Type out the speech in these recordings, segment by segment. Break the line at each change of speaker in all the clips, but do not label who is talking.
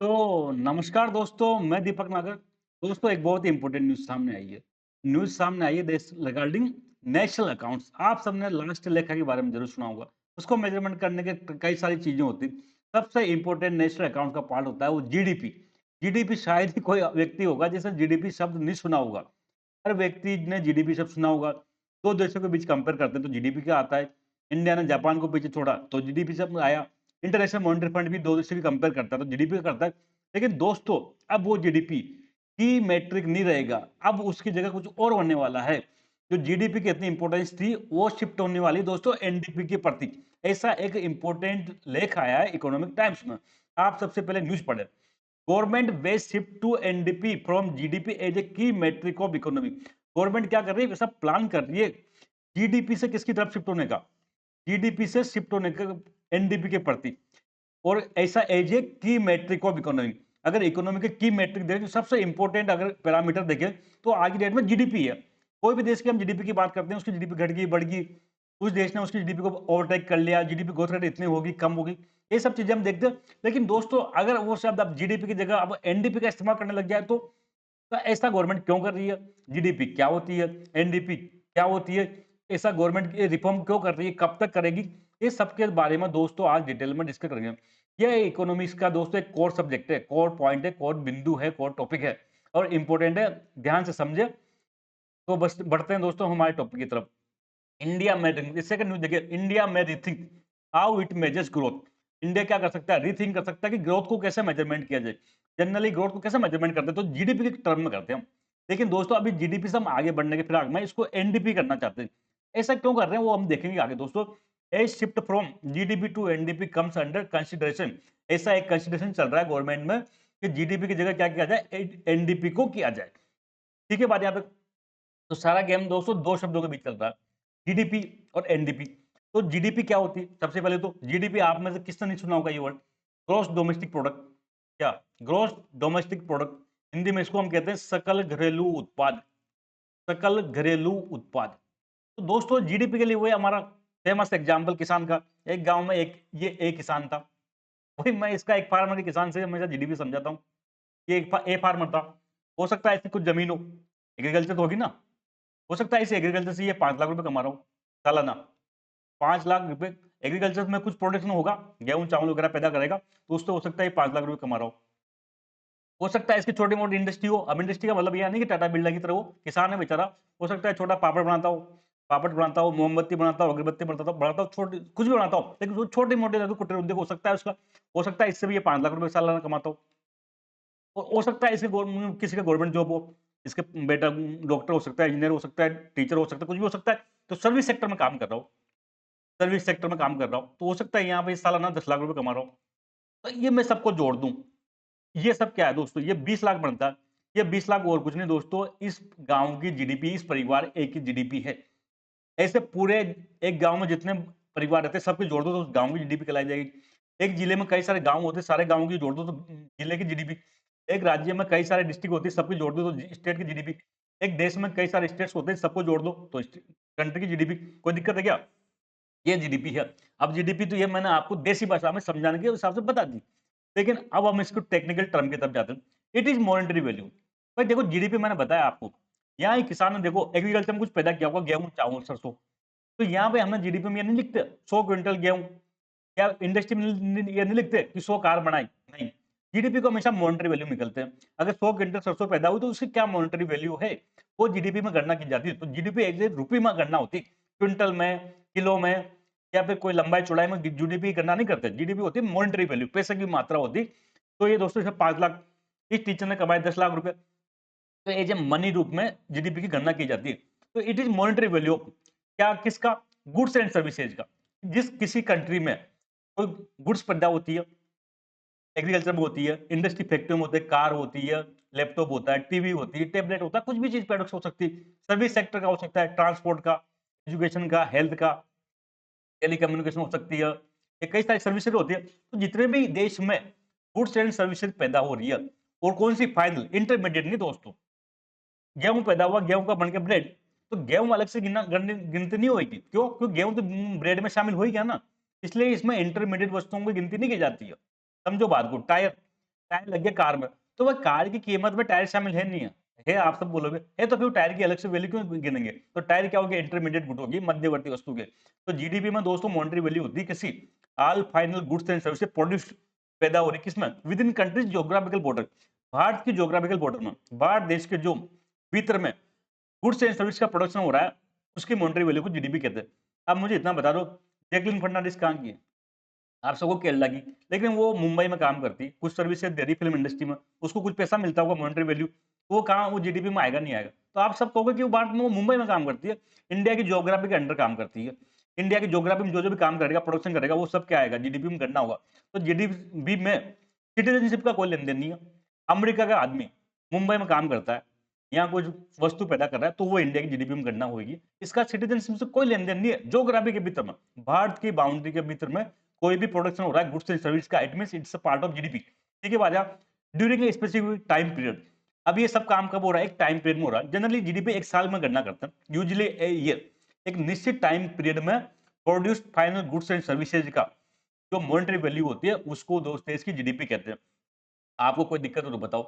तो नमस्कार दोस्तों, मैं दीपक नागर। दोस्तों एक बहुत ही इम्पोर्टेंट न्यूज़ सामने आई है। न्यूज़ सामने आई है देश रिगार्डिंग नेशनल अकाउंट्स। आप सबने लास्ट लेखा के बारे में ज़रूर सुना होगा। उसको मेज़रमेंट करने के कई सारी चीज़ें होती हैं। सबसे इम्पोर्टेंट नेशनल अकाउंट का पार्ट होता है वो जीडीपी। जीडीपी शायद ही कोई व्यक्ति होगा जिसने जीडीपी शब्द नहीं सुना होगा। हर व्यक्ति ने जीडीपी शब्द सुना होगा। 2 देशों के बीच कंपेयर करते हैं तो जीडीपी क्या आता है? इंडिया ने जापान को पीछे छोड़ा तो जीडीपी शब्द आया। इंटरनेशनल मॉनेटरी फंड भी 2 देशों की कंपेयर करता है तो जीडीपी का करता है। लेकिन दोस्तों अब वो जीडीपी की मैट्रिक नहीं रहेगा। अब उसकी जगह कुछ और होने वाला है। जो जीडीपी की इतनी इंपॉर्टेंस थी वो शिफ्ट होने वाली है दोस्तों एनडीपी के प्रति। ऐसा एक इंपॉर्टेंट लेख आया है इकोनॉमिक टाइम्स में। आप सबसे पहले न्यूज़ पढ़ें। Government base shift to NDP from GDP as a key metric of economy. Government क्या कर रही है? सब प्लान कर रही है जीडीपी से किसकी तरफ शिफ्ट होने का? जीडीपी से शिफ्ट होने का एनडीपी के प्रति। और ऐसा as a key metric of economy. अगर इकोनॉमी के की मैट्रिक देखें तो सबसे इंपॉर्टेंट अगर पैरामीटर देखें तो आज की डेट में जीडीपी है। कोई भी देश की हम जीडीपी की बात करते हैं, उसकी जीडीपी घट गई, बढ़ गई, उस देश ने उसकी जीडीपी को ओवरटेक कर लिया, जीडीपी ग्रोथ रेट इतनी होगी, कम होगी, ये सब चीजें हम देखते हैं। लेकिन दोस्तों अगर वो शब्द अब जीडीपी की जगह अब एनडीपी का इस्तेमाल करने लग जाए तो ऐसा गवर्नमेंट क्यों कर रही है? जीडीपी क्या होती है? एनडीपी क्या होती है? ऐसा गवर्नमेंट ये रिफॉर्म क्यों कर रही है? कब तक करेगी? ये सब के बारे में दोस्तों आज डिटेल में डिस्कस करेंगे। ये इकोनॉमिक्स का दोस्तों एक कोर सब्जेक्ट है, कोर पॉइंट है, कोर बिंदु है, कोर टॉपिक है और इंपॉर्टेंट है। ध्यान से समझे। तो बस बढ़ते हैं दोस्तों हमारे टॉपिक की तरफ। इंडिया में सेकंड न्यूज़ देखिए, इंडिया में rethink how it measures growth. India क्या कर सकता है? रीथिंक कर सकता है कि ग्रोथ को कैसे मेजरमेंट किया जाए। जनरली ग्रोथ को कैसे मेजरमेंट करते हैं? तो जीडीपी के टर्म में करते हैं हम। लेकिन दोस्तों अभी जीडीपी से हम आगे बढ़ने के फिराक में इसको एनडीपी करना चाहते हैं। ऐसा क्यों कर रहे हैं वो हम देखेंगे आगे दोस्तों। A shift from GDP to NDP comes under consideration. ऐसा एक कंसिडरेशन चल रहा है गवर्नमेंट में कि जीडीपी की जगह क्या किया जाए? एनडीपी को किया जाए। ठीक है बात यहाँ पे। तो सारा गेम दोस्तों 2 शब्दों के बीच चल रहा है, जीडीपी और एनडीपी। तो जीडीपी क्या होती है? सबसे पहले तो जीडीपी आप में से किसने नहीं सुना होगा ये वर्ड? Gross domestic product. क्या? Gross domestic product. हिंदी में इसको हम कहते हैं सकल घरेलू उत्पाद। सकल घरेलू उत्पाद। तो दोस्तों जीडीपी के लिए वही हमारा फेमस एग्जांपल किसान का। एक गांव में एक किसान था। वही मैं इसका एक फार्मर के किसान से हमेशा जीडीपी समझाता हूँ। ये ए फार्मर था। हो सकता है इसकी कुछ जमीन हो, एग्रीकल्चर तो होगी ना। हो सकता है इस एग्रीकल्चर से ये 5 लाख रुपए कमा रहा हूँ सालाना। 5 लाख रुपए एग्रीकल्चर में कुछ प्रोडक्शन होगा, गेहूं चावल वगैरह पैदा करेगा तो उससे हो सकता है 5 लाख रुपए कमा रहा हो सकता है इसकी छोटी मोटी इंडस्ट्री हो। अब इंडस्ट्री का मतलब यह नहीं कि टाटा बिरला की तरह हो, किसान है बेचारा। हो सकता है छोटा पापड़ बनाता हो, मोमबत्ती बनाता हो, अगरबत्ती बनाता हो, छोटी कुछ भी बनाता हो, लेकिन छोटे मोटे कुटीर उद्योग हो सकता है उसका। हो सकता है इससे भी ये 5 लाख रुपए सालाना कमाता हो। हो सकता है किसी का गवर्नमेंट जॉब हो, इसके बेटा डॉक्टर हो सकता है, इंजीनियर हो सकता है, टीचर हो सकता है, कुछ भी हो सकता है। तो सर्विस सेक्टर में काम कर रहा हो, सर्विस सेक्टर में काम कर रहा हो, तो हो सकता है यहाँ पे सालाना 10 लाख रुपए कमा रहा हो। तो ये मैं सबको जोड़ दूं, ये सब क्या है दोस्तों? ये 20 लाख बनता है। ये 20 लाख और कुछ नहीं दोस्तों, इस गांव की जीडीपी, इस परिवार एक की जीडीपी है। ऐसे पूरे एक गांव में जितने परिवार रहते हैं सबकी जोड़ दो तो उस गांव की जीडीपी कहलाई जाएगी। एक जिले में कई सारे गांव होते हैं, सारे गांव की जोड़ दो तो जिले की जीडीपी। एक राज्य में कई सारे डिस्ट्रिक्ट होती है, सबकी जोड़ दो तो स्टेट की जीडीपी। एक देश में कई सारे स्टेट्स होते हैं, सबको जोड़ दो तो कंट्री की जीडीपी। कोई दिक्कत है क्या? ये जीडीपी है। अब जीडीपी तो ये मैंने आपको देसी भाषा में समझाने के हिसाब से बता दी। लेकिन अब हम इसको टेक्निकल टर्म की तरफ जाते हैं। It is monetary value. भाई देखो जीडीपी मैंने बताया आपको। यहाँ एक किसान ने देखो एग्रीकल्चर में कुछ पैदा किया होगा, गेहूं चावल सरसों। तो यहाँ पे हमें जीडीपी में ये नहीं लिखते 100 क्विंटल गेहूं। क्या इंडस्ट्री में ये नहीं लिखते कि 100 कार बनाई? नहीं। जीडीपी को हमेशा मॉनेटरी वैल्यू निकलते हैं। अगर 100 क्विंटल सरसों पैदा हुई तो उसकी क्या मॉनेटरी वैल्यू है, वो जीडीपी में गणना की जाती है। तो जीडीपी एक रुपये में गणना होती, क्विंटल में, किलो में, या फिर कोई लंबाई चौड़ाई में जीडीपी की गणना नहीं करते। जीडीपी होती है मॉनेटरी वैल्यू, पैसे की मात्रा होती। तो ये दोस्तों 5 लाख, इस टीचर ने कमाए 10 लाख रुपए। तो एज ए मनी रूप में जीडीपी की गणना की जाती है। तो इट इज मॉनेटरी वैल्यू क्या किसका? गुड्स एंड सर्विसेज का। जिस किसी कंट्री में कोई गुड्स पैदा होती है, एग्रीकल्चर में होती है, इंडस्ट्री फैक्ट्री में होते हैं, कार होती है, लैपटॉप होता है, टीवी होती है, टैबलेट होता है, कुछ भी चीज प्रोडक्ट्स हो सकती है। सर्विस सेक्टर का हो सकता है, ट्रांसपोर्ट का, एजुकेशन का, हेल्थ का, टेलीकम्युनिकेशन हो सकती है, ये कई सारी सर्विसेज होती है। तो जितने भी देश में गुड्स एंड सर्विसेज पैदा हो रही है, और कौन सी फाइनल इंटरमीडिएट नहीं दोस्तों, गेहूं पैदा हुआ, गेहूं का बन के ब्रेड, तो गेहूं अलग से गिनती नहीं होगी। क्यों? क्योंकि गेहूं तो ब्रेड में शामिल हो ही गया ना। इसलिए इसमें इंटरमीडिएट वस्तुओं की गिनती नहीं की जाती है। समझो बात को। टायर, टायर लग गया कार में, तो वो कार की कीमत में टायर शामिल है नहीं है। है आप सब बोलोगे, है तो फिर टायर की अलग से वैल्यू क्यों गिनेंगे? तो टायर क्या होगी? इंटरमीडिएट गुड होगी, मध्यवर्ती वस्तु के। तो जीडीपी में दोस्तों मॉनेटरी वैल्यू होती है किसी all final goods and services produced, पैदा हो रही किसमें? With in countries geographical border, Bharat की ज्योग्राफिकल बॉर्डर में, भारत देश के जो भीतर में गुड्स एंड सर्विस का प्रोडक्शन हो रहा है, उसकी मॉनेटरी वैल्यू को जीडीपी कहते हैं। अब मुझे इतना बता दो, जैकलिन फर्नांडिस कहाँ की है? आप सबको केरला की, लेकिन वो मुंबई में काम करती, कुछ सर्विसेज दे रही फिल्म इंडस्ट्री में, उसको कुछ पैसा मिलता होगा मॉनेटरी वैल्यू, वो कहाँ, वो जीडीपी में आएगा नहीं आएगा। तो आप सब कहोगे कि वो भारत में, वो मुंबई में काम करती है, इंडिया की ज्योग्राफी के अंडर काम करती है। इंडिया की ज्योग्राफी में जो भी काम करेगा, प्रोडक्शन करेगा, वो सब क्या आएगा? जीडीपी में गणना होगा। तो जीडीपी में सिटीजनशिप का कोई लेन देन नहीं है। अमेरिका का आदमी मुंबई में काम करता है, यहाँ कुछ वस्तु पैदा कर रहा है, तो वो इंडिया की जीडीपी में गणना होगी। इसका सिटीजनशिप से कोई लेन देन नहीं है। ज्योग्राफी के भीतर में, भारत की बाउंड्री के भीतर में कोई भी प्रोडक्शन हो रहा है गुड्स एंड सर्विस का, it means it's a part of GDP. ठीक है बाजा, during a specific time period. अब ये सब काम कब हो रहा है? एक टाइम पीरियड में हो रहा है। जनरली जीडीपी एक साल में गणना करते हैं, यूजुअली ए ईयर। एक निश्चित टाइम पीरियड में produced final goods and services का जो मॉनेटरी वैल्यू होती है, उसको दोस्त देश की जीडीपी कहते हैं। आपको कोई दिक्कत हो तो बताओ।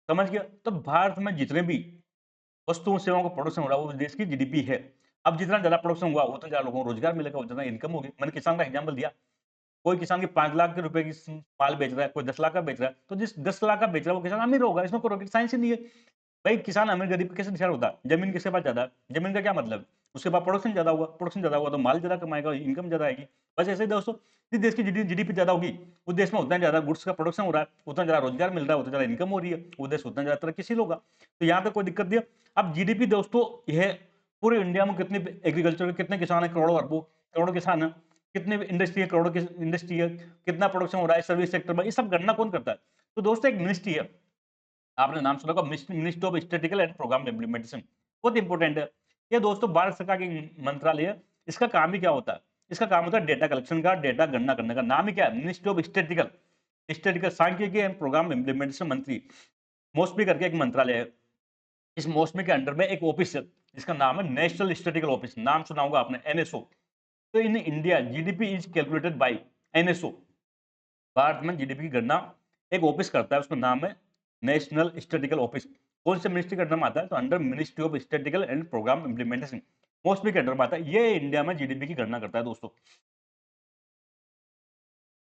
समझ गया? तो भारत में जितने भी वस्तुओं सेवाओं का प्रोडक्शन हो रहा है, वो देश की जीडीपी है। अब जितना ज्यादा प्रोडक्शन हुआ, उतना ज्यादा लोगों को रोजगार मिलेगा, उतना इनकम होगी। मैंने किसान का एग्जाम्पल दिया, कोई किसान की 5 लाख के रुपए की माल बेच रहा है, कोई 10 लाख का बेच रहा है, तो जिस 10 लाख का बेच रहा है वो किसान अमीर होगा। इसमें कोई रॉकेट साइंस ही नहीं है। भाई किसान अमीर गरीब कैसे डिसाइड होता है? जमीन किसके पास ज्यादा है, जमीन का क्या मतलब? उसके पास प्रोडक्शन ज्यादा होगा, प्रोडक्शन ज्यादा होगा तो माल ज्यादा कमाएगा, इनकम ज्यादा आएगी। बस ऐसे ही दोस्तों, जिस देश की जीडीपी ज्यादा होगी, उस देश में उतना ज्यादा गुड्स का प्रोडक्शन हो रहा है, उतना ज्यादा रोजगार मिल रहा है, उतना ज्यादा इनकम हो रही है, वो देश उतना ज्यादा तरक्कीशील होगा। तो यहाँ पे कोई दिक्कत नहीं है। अब जीडीपी दोस्तों, यह पूरे इंडिया में कितने एग्रीकल्चर के कितने किसान है? करोड़ों अरबों करोड़ों किसान है। कितने इंडस्ट्री है? करोड़ों की इंडस्ट्री है। कितना प्रोडक्शन हो रहा है सर्विस सेक्टर में? ये सब गणना कौन करता है? तो दोस्तों एक मिनिस्ट्री है, आपने नाम सुना होगा, ministry of statistical and programme implementation. बहुत इंपॉर्टेंट है ये दोस्तों, भारत सरकार की मंत्रालय है। इसका काम ही क्या होता है? इसका काम होता है डेटा कलेक्शन का, डेटा गणना करने का। नाम ही क्या है? मिनिस्ट्री ऑफ स्टैटिस्टिकल स्टैटिस्टिकल सांख्यिकी एंड प्रोग्राम इम्प्लीमेंटेशन मंत्री, मॉस्पी करके एक मंत्रालय है। इस मॉस्पी के अंडर में एक ऑफिस है जिसका नाम है नेशनल स्टैटिस्टिकल ऑफिस। नाम सुना होगा आपने, एनएसओ। तो in India GDP is calculated by NSO. Bharat में जीडीपी की गणना एक ऑफिस करता है, उसका नाम है नेशनल स्टैटिस्टिकल ऑफिस। कौन से मिनिस्ट्री के अंडर में आता है? तो under ministry of statistical and programme implementation, MoSPI के अंडर में आता है। ये इंडिया में जीडीपी की गणना करता है दोस्तों।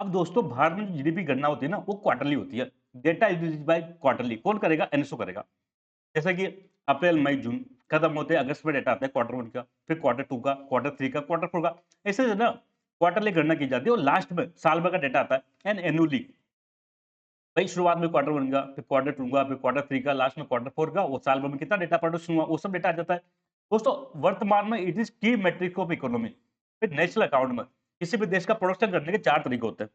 अब दोस्तों भारत में जीडीपी गणना होती है ना, वो क्वार्टरली होती है। Data is by quarterly. कौन करेगा? एनएसओ करेगा। जैसे कि अप्रैल मई जून खत्म होते हैं, अगस्त में डेटा आता है क्वार्टर वन का, फिर क्वार्टर टू का, क्वार्टर थ्री का, क्वार्टर फोर का। ऐसे जो है ना, क्वार्टरली गणना की जाती है और लास्ट में साल भर का डेटा आता है एंड एनुअली। भाई शुरुआत में क्वार्टर वन का, फिर क्वार्टर टू का, फिर क्वार्टर थ्री का, लास्ट में क्वार्टर फोर का, वो साल भर में कितना डेटा प्रोडक्शन हुआ, वो सब डेटा आ जाता है दोस्तों। वर्तमान में इट इज की मेट्रिक ऑफ इकोनॉमी। फिर नेशनल अकाउंट में किसी भी देश का प्रोडक्शन करने के 4 तरीके होते हैं।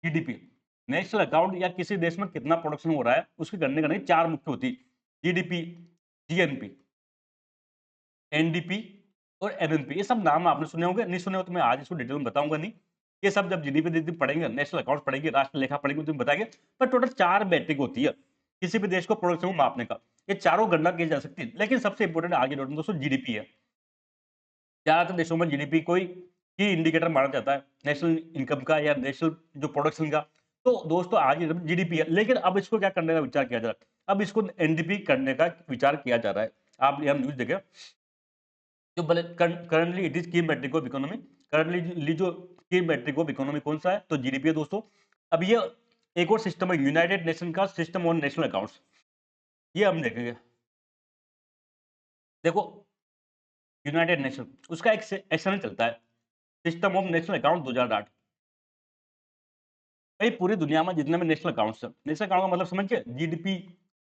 जीडीपी, नेशनल अकाउंट या किसी देश में कितना प्रोडक्शन हो रहा है उसकी गणना करने की 4 मुख्य होती है। जीडीपी, जीएनपी, एनडीपी और एनएनपी। ये सब नाम आपने सुने होंगे, नहीं सुने हो तो मैं आज इसको डिटेल में बताऊंगा नहीं। ये सब जब जीडीपी पढ़ेंगे, नेशनल अकाउंट पढ़ेंगे, राष्ट्र लेखा पढ़ेंगे, तो बताएंगे। पर टोटल 4 मैट्रिक होती है किसी भी देश को प्रोडक्शन को मापने का। ये चारों गणना की जा सकती है, लेकिन सबसे इंपॉर्टेंट आगे नोट में दोस्तों जीडीपी है। ज्यादातर देशों में जीडीपी कोई की इंडिकेटर माना जाता है, नेशनल इनकम का या नेशनल जो प्रोडक्शन का। तो दोस्तों आज जीडीपी है, लेकिन अब इसको क्या करने का विचार किया जा रहा है? अब इसको एनडीपी करने का विचार किया जा रहा है। आप यहाँ न्यूज देखें, जो करंटली इट इज की मैट्रिक ऑफ इकोनॉमी। करंटली जो की मैट्रिक ऑफ इकोनॉमी कौन सा है? तो जीडीपी है दोस्तों। अब ये एक और सिस्टम है, यूनाइटेड नेशन का सिस्टम ऑन नेशनल अकाउंट्स। ये हम देखेंगे। देखो, यूनाइटेड नेशन उसका एक एक्शन चलता है, सिस्टम ऑफ नेशनल अकाउंट 2008। भाई पूरी दुनिया में जितने भी नेशनल अकाउंट्स है, नेशनल अकाउंट का मतलब समझिए, जीडीपी,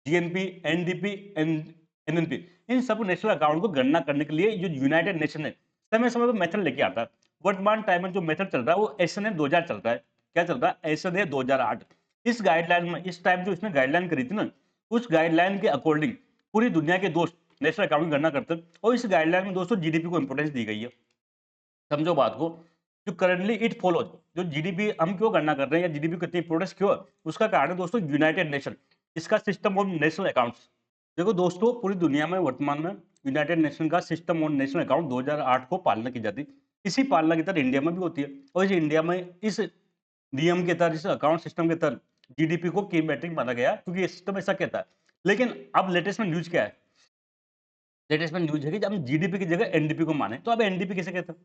जीएनपी, एनडीपी, एनएनपी, इन सब नेशनल अकाउंट को गणना करने के लिए जो यूनाइटेड नेशन है समय समय पर मेथड लेके आता है। वर्तमान टाइम में जो मेथड चल रहा है वो एसएन है 2000 चल रहा है। क्या चल रहा है? एसएन है 2008। इस गाइडलाइन में इस टाइम जो इसने गाइडलाइन करी थी ना, उस गाइडलाइन के अकॉर्डिंग पूरी दुनिया के दोस्त नेशनल अकाउंट की गणना करते हैं। और इस गाइडलाइन में दोस्तों जीडीपी को इंपोर्टेंस दी गई है। समझो बात को, जो करंटली इट फॉलोज, जो जीडीपी हम क्यों गणना कर रहे हैं या जीडीपी कितनी इंपोर्टेंस क्यों है, उसका कारण है दोस्तों यूनाइटेड नेशन, इसका सिस्टम ऑन नेशनल अकाउंट्स। देखो दोस्तों, पूरी दुनिया में वर्तमान में यूनाइटेड नेशन का सिस्टम ऑन नेशनल अकाउंट 2008 को पालना की जाती है। इसी पालना की तरह इंडिया में भी होती है। और इस इंडिया में इस नियम के तहत, इस अकाउंट सिस्टम के तहत जीडीपी को की मैट्रिक माना गया, क्योंकि ये सिस्टम ऐसा कहता है। लेकिन अब लेटेस्ट में न्यूज़ क्या है? लेटेस्ट में न्यूज़ है कि जब हम जीडीपी की जगह एनडीपी को माने, तो अब एनडीपी किसे कहते हैं?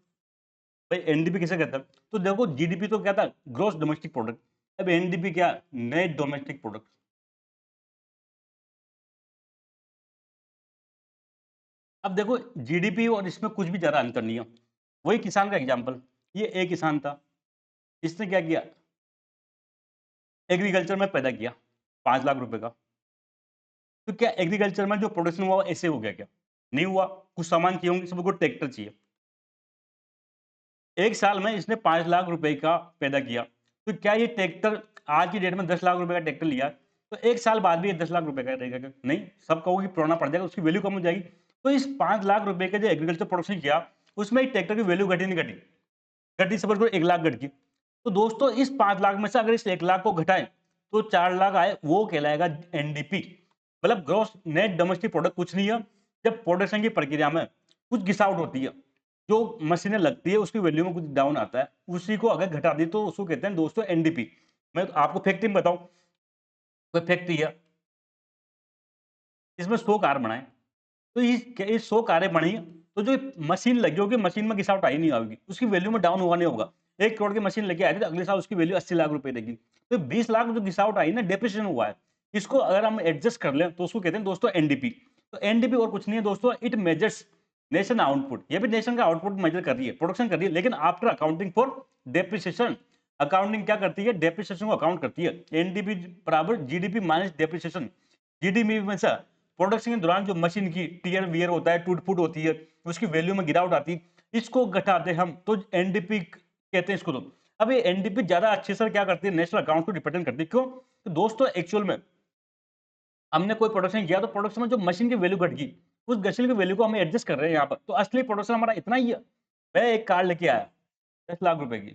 भाई एनडीपी किसे कहते हैं? तो देखो, जीडीपी तो क्या था? Gross domestic product. अब एनडीपी क्या? Net domestic product. अब देखो, जीडीपी और इसमें कुछ भी ज़्यादा अंतर नहीं है। वही किसान का एग्जांपल, ये एक किसान था, इसने क्या किया? एग्रीकल्चर में पैदा किया 5 लाख रुपए का। तो क्या एग्रीकल्चर में जो प्रोडक्शन हुआ वो ऐसे हो गया क्या? नहीं हुआ। कुछ सामान चाहिए होंगे, सबको ट्रैक्टर चाहिए। 1 साल में इसने 5 लाख रुपए का पैदा किया। तो क्या ये ट्रैक्टर आज की डेट में 10 लाख रुपए का ट्रैक्टर लिया, तो 1 साल बाद भी ये 10 लाख रुपए का रहेगा क्या? नहीं, सब कहोगे कि पुराना पड़ जाएगा, उसकी वैल्यू कम हो जाएगी। तो इस 5 लाख रुपए का जो एग्रीकल्चर प्रोडक्शन किया, उसमें ट्रैक्टर की वैल्यू घटी नहीं घटी? घटी, सपोज करो 1 लाख घट गई। तो दोस्तों, इस 5 लाख में से अगर इस 1 लाख को घटाएं, तो 4 लाख आए, वो कहलाएगा एनडीपी। मतलब ग्रॉस नेट डोमेस्टिक प्रोडक्ट कुछ नहीं है। जब प्रोडक्शन की प्रक्रिया में कुछ गिसावट होती है, जो मशीनें लगती है, उसकी वैल्यू में कुछ डाउन आता है, उसी को अगर घटा दी तो उसको कहते हैं दोस्तों एनडीपी। मैं तो आपको फैक्ट्री में बताऊं, कोई फैक्ट्री है, इसमें 100 कार बनाए, तो ये 100 कारें बनी, तो जो मशीन लगी होगी, मशीन में गिरावट आई नहीं होगी, उसकी वैल्यू में डाउन हुआ नहीं होगा। 1 करोड़ की मशीन लेके आए थे, तो अगले साल उसकी वैल्यू 80 लाख रुपए रहेगी। तो 20 लाख जो गिरावट आई ना, डेप्रिसिएशन हुआ है, इसको अगर हम एडजस्ट कर लें तो उसको कहते हैं दोस्तों एनडीपी। तो एनडीपी और कुछ नहीं है दोस्तों, इट मेजर्स नेशन आउटपुट। ये भी नेशन का आउटपुट मेजर कर रही है, प्रोडक्शन कर रही है, लेकिन after accounting for depreciation. Accounting क्या करती है? डेप्रिसिएशन को अकाउंट करती है। एनडीपी बराबर जीडीपी माइनस डेप्रिसिएशन। जीडीपी में से प्रोडक्शन के दौरान जो मशीन की टीयर वियर होता है, टूट फूट होती है, उसकी वैल्यू में गिरावट आती है, इसको घटाते हम तो एनडीपी कहते हैं इसको। तो अब ये एनडीपी ज्यादा अच्छे से क्या करती है? नेशनल अकाउंट को रिप्रेजेंट करती है। क्यों? तो दोस्तों, एक्चुअल में हमने कोई प्रोडक्शन किया, तो प्रोडक्शन में जो मशीन की वैल्यू घट गई, उस मशीन की वैल्यू को हमें एडजस्ट कर रहे हैं यहाँ पर। तो असली प्रोडक्शन हमारा इतना ही है। मैं एक कार लेके आया 10 लाख रुपए की,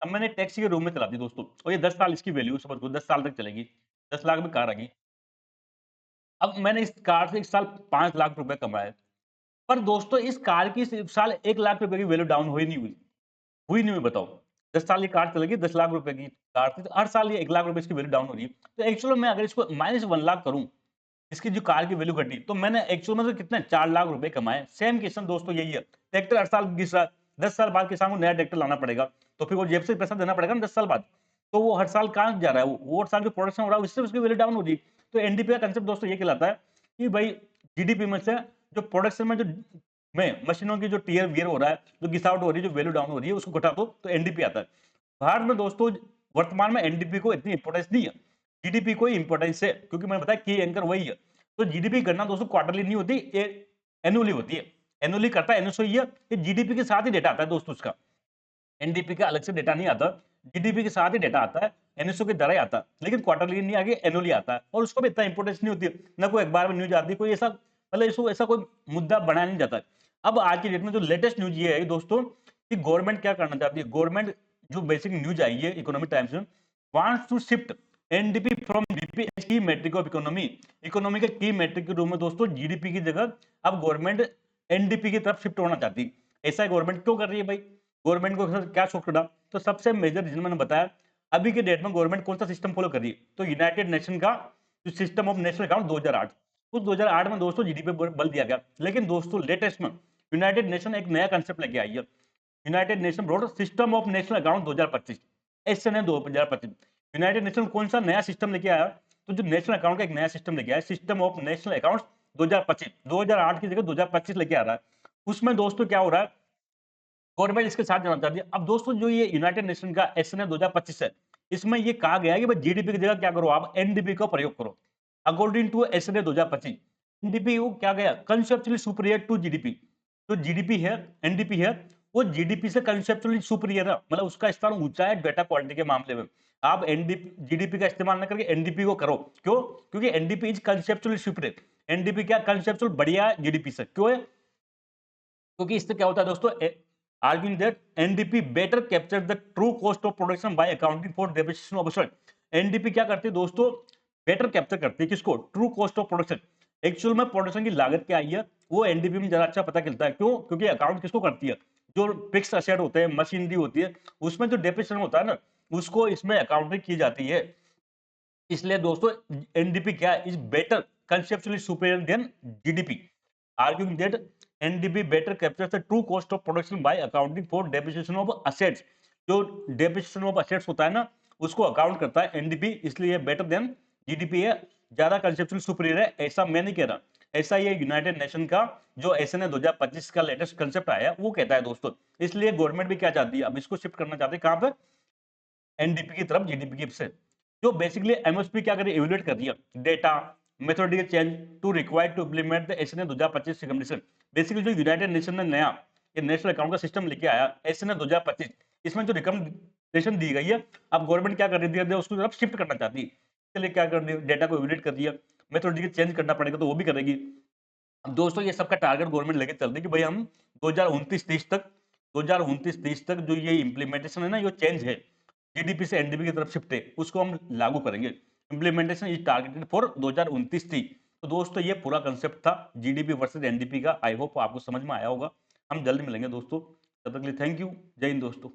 अब मैंने टैक्सी के रूम में चला दी दोस्तों, और ये 10 साल इसकी वैल्यू, समझ लो 10 साल तक चलेगी, 10 लाख में कार आ गई। अब मैंने इस कार से इस साल 5 लाख रुपए कमाए। पर दोस्तों, इस कार की इस साल 1 लाख रुपए की वैल्यू डाउन हुई नहीं हुई? हुई नहीं हुई, बताओ। 10 साल ये कार चलेगी, 10 लाख रुपए की कार थी, तो हर साल ये 1 लाख रुपए इसकी वैल्यू डाउन हो रही है। तो एक्चुअल में अगर इसको माइनस 1 लाख करूँ, इसकी जो कार की वैल्यू घटी, तो मैंने एक्चुअल में तो कितने 4 लाख रुपए कमाए। सेम क्वेश्चन दोस्तों यही है। ट्रैक्टर हर साल घिस रहा है, 10 साल बाद किसान को नया ट्रैक्टर लाना पड़ेगा, तो फिर वो जेब से पैसा देना पड़ेगा ना 10 साल बाद। तो वो हर साल कहाँ जा रहा है? वो हर साल जो प्रोडक्शन हो रहा है, उससे उसकी वैल्यू डाउन हो रही है। तो एनडीपी का कंसेप्ट दोस्तों ये कहलाता है कि भाई जीडीपी में से जो प्रोडक्शन में जो में मशीनों की जो टियर वियर हो रहा है, जो गिसावट हो रही है, जो वैल्यू डाउन हो रही है, उसको घटा दो तो एनडीपी आता है। भारत में दोस्तों वर्तमान में एनडीपी को इतनी इंपॉर्टेंस नहीं है, जीडीपी को ही इंपॉर्टेंस है, क्योंकि मैंने बताया की एंकर वही है। तो जीडीपी गणना दोस्तों क्वार्टरली नहीं होती, एनुअली होती है। एनुअली करता है एनएसओ, ये जीडीपी के साथ ही डेटा आता है दोस्तों उसका। एनडीपी का अलग से डेटा नहीं आता, जीडीपी के साथ ही डेटा आता है, एनएसओ की तरह ही आता है, लेकिन क्वार्टरली नहीं, आगे एनुअली आता है, और उसको भी इतना इंपॉर्टेंस नहीं होती है, ना कोई अखबार में न्यूज आती है, कोई ऐसा मतलब इसको ऐसा कोई मुद्दा बनाया नहीं जाता है। अब आज की डेट में जो लेटेस्ट न्यूज ये है दोस्तों, कि गवर्नमेंट क्या करना चाहती है। गवर्नमेंट जो बेसिक न्यूज आई है इकोनॉमिक टाइम्स में, wants to shift NDP from GDP key metric of economy. Economy के की मेट्रिक के रूप में दोस्तों जीडीपी की जगह अब गवर्नमेंट एनडीपी की तरफ शिफ्ट होना चाहती है। ऐसा गवर्नमेंट क्यों कर रही है भाई? गवर्नमेंट को क्या शौक चढ़ा? तो सबसे मेजर रीजन मैंने बताया, अभी के डेट में गवर्नमेंट कौन सा सिस्टम फॉलो कर रही है? तो यूनाइटेड नेशन का जो सिस्टम ऑफ नेशनल अकाउंट 2008, उस 2008 में दोस्तों जीडीपी पर बल दिया गया। लेकिन दोस्तों लेटेस्ट में यूनाइटेड नेशन एक नया कंसेप्ट लेके आई है। United Nation broad system of national account 2025, SNA 2025। United Nation कौन सा नया सिस्टम लेके आया? तो जो नेशनल अकाउंट का एक नया सिस्टम लेके आया, सिस्टम ऑफ नेशनल अकाउंट 2025, 2008 की जगह 2025 लेके आ रहा है। उसमें दोस्तों क्या हो रहा है, गवर्नमेंट इसके साथ जाना चाहती है। अब दोस्तों जो ये यूनाइटेड नेशन का एसएनए 2025 है, इसमें ये कहा गया है कि भाई जीडीपी की जगह क्या करो, आप एनडीपी का प्रयोग करो। अकॉर्डिंग टू एसएनए 2025, एनडीपी वो क्या गया, कंसेप्चुअली सुपीरियर टू जीडीपी। जो जीडीपी है, एनडीपी है, वो जीडीपी से कंसेप्चुअली सुपीरियर है, मतलब उसका स्थान ऊंचा है डेटा क्वालिटी के मामले में। आप एनडीपी जीडीपी का इस्तेमाल न करके एनडीपी को करो। क्यों? क्योंकि NDP is conceptually superior. NDP क्या कंसेप्चुअल बढ़िया है जीडीपी से। क्यों है? क्योंकि इससे क्या होता है दोस्तों, arguing that NDP better capture the true cost of production by accounting for depreciation of asset। NDP क्या करती है दोस्तों, बेटर कैप्चर करती है किसको, true cost of production. Actual में प्रोडक्शन की लागत क्या आई है, वो एनडीपी में जरा अच्छा पता चलता है। क्यों? क्योंकि अकाउंट किसको करती है, जो फिक्स असेट होते हैं, मशीनरी होती है, उसमें जो डेप्रिसिएशन होता है ना, उसको इसमें अकाउंटिंग की जाती है। इसलिए दोस्तों एनडीपी क्या है, is better conceptually superior than GDP, arguing that NDP better captures the true cost of production by accounting for depreciation of assets। जो depreciation of assets होता है ना, उसको अकाउंट करता है एनडीपी, इसलिए बेटर देन जीडीपी है, ज्यादा कंसेप्चुअल सुपीरियर है, ऐसा मैं नहीं कह रहा, ऐसा ये यूनाइटेड नेशन का जो एसएन 2025 का लेटेस्ट कंसेप्ट आया है वो कहता है दोस्तों। इसलिए गवर्नमेंट भी क्या चाहती है, अब इसको शिफ्ट करना चाहते हैं कहां पर, एनडीपी की तरफ जीडीपी की से। जो बेसिकली एमएसपी क्या करे, इवैल्यूएट कर दिया data methodological change to required to implement the SN 2025 recommendation. Basically जो यूनाइटेड नेशन ने नया ये नेशनल अकाउंट का सिस्टम लेके आया एसएन 2025, इसमें जो रिकमेंडेशन दी गई है, अब गवर्नमेंट क्या कर रही है, उसको तरफ शिफ्ट करना चाहती है। इसके लिए क्या कर दिया, डेटा को इवैल्यूएट कर दिया, मेथोडोलॉजिकल चेंज करना पड़ेगा तो वो भी करेगी। अब दोस्तों ये सबका टारगेट गवर्नमेंट लेके चलती है कि भाई हम 2029-30 तक जो ये इंप्लीमेंटेशन है ना, ये चेंज है जीडीपी से एनडीपी की तरफ शिफ्ट है, उसको हम लागू करेंगे। Implementation is targeted for 2029-30। तो दोस्तों ये पूरा कंसेप्ट था जीडीपी वर्सेस एनडीपी का। आई होप आपको समझ में आया होगा। हम जल्द मिलेंगे दोस्तों, तब तक के लिए थैंक यू, जय हिंद दोस्तों।